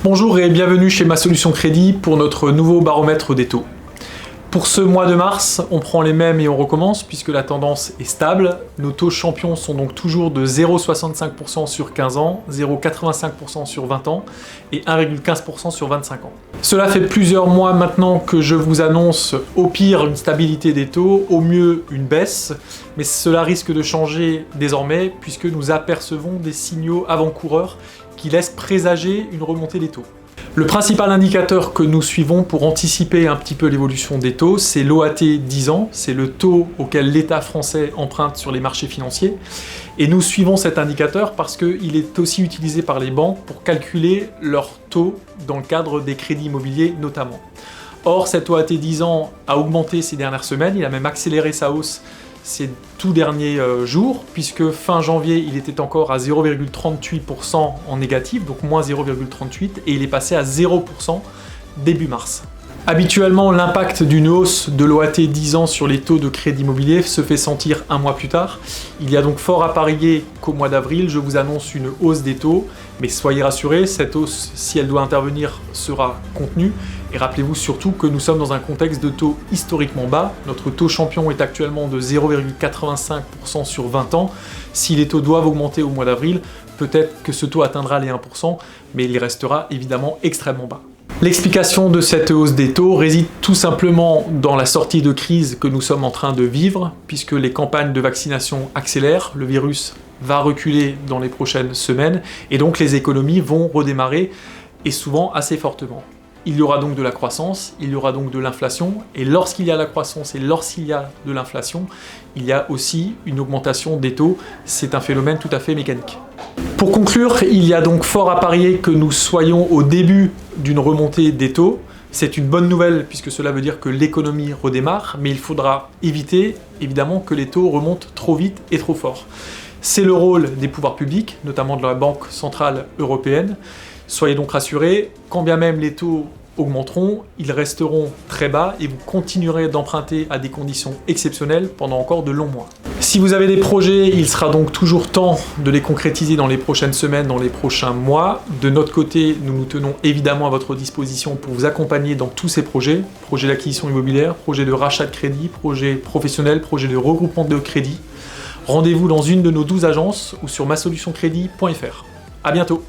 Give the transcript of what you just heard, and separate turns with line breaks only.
Bonjour et bienvenue chez Ma Solution Crédit pour notre nouveau baromètre des taux. Pour ce mois de mars, on prend les mêmes et on recommence puisque la tendance est stable. Nos taux champions sont donc toujours de 0,65% sur 15 ans, 0,85% sur 20 ans et 1,15% sur 25 ans. Cela fait plusieurs mois maintenant que je vous annonce au pire une stabilité des taux, au mieux une baisse, mais cela risque de changer désormais puisque nous apercevons des signaux avant-coureurs qui laissent présager une remontée des taux. Le principal indicateur que nous suivons pour anticiper un petit peu l'évolution des taux, c'est l'OAT 10 ans, c'est le taux auquel l'État français emprunte sur les marchés financiers. Et nous suivons cet indicateur parce qu'il est aussi utilisé par les banques pour calculer leur taux dans le cadre des crédits immobiliers notamment. Or, cet OAT 10 ans a augmenté ces dernières semaines, il a même accéléré sa hausse ces tout derniers jours, puisque fin janvier, il était encore à 0,38% en négatif, donc moins 0,38, et il est passé à 0% début mars. Habituellement, l'impact d'une hausse de l'OAT 10 ans sur les taux de crédit immobilier se fait sentir un mois plus tard. Il y a donc fort à parier qu'au mois d'avril, je vous annonce une hausse des taux, mais soyez rassurés, cette hausse, si elle doit intervenir, sera contenue. Et rappelez-vous surtout que nous sommes dans un contexte de taux historiquement bas. Notre taux champion est actuellement de 0,85% sur 20 ans. Si les taux doivent augmenter au mois d'avril, peut-être que ce taux atteindra les 1%, mais il restera évidemment extrêmement bas. L'explication de cette hausse des taux réside tout simplement dans la sortie de crise que nous sommes en train de vivre, puisque les campagnes de vaccination accélèrent, le virus va reculer dans les prochaines semaines, et donc les économies vont redémarrer, et souvent assez fortement. Il y aura donc de la croissance, il y aura donc de l'inflation, et lorsqu'il y a la croissance et lorsqu'il y a de l'inflation, il y a aussi une augmentation des taux, c'est un phénomène tout à fait mécanique. Pour conclure, il y a donc fort à parier que nous soyons au début d'une remontée des taux. C'est une bonne nouvelle puisque cela veut dire que l'économie redémarre, mais il faudra éviter évidemment que les taux remontent trop vite et trop fort. C'est le rôle des pouvoirs publics, notamment de la Banque Centrale Européenne. Soyez donc rassurés, quand bien même les taux augmenteront, ils resteront très bas et vous continuerez d'emprunter à des conditions exceptionnelles pendant encore de longs mois. Si vous avez des projets, il sera donc toujours temps de les concrétiser dans les prochaines semaines, dans les prochains mois. De notre côté, nous nous tenons évidemment à votre disposition pour vous accompagner dans tous ces projets. Projets d'acquisition immobilière, projets de rachat de crédit, projets professionnels, projets de regroupement de crédit. Rendez-vous dans une de nos 12 agences ou sur masolutioncredit.fr. À bientôt.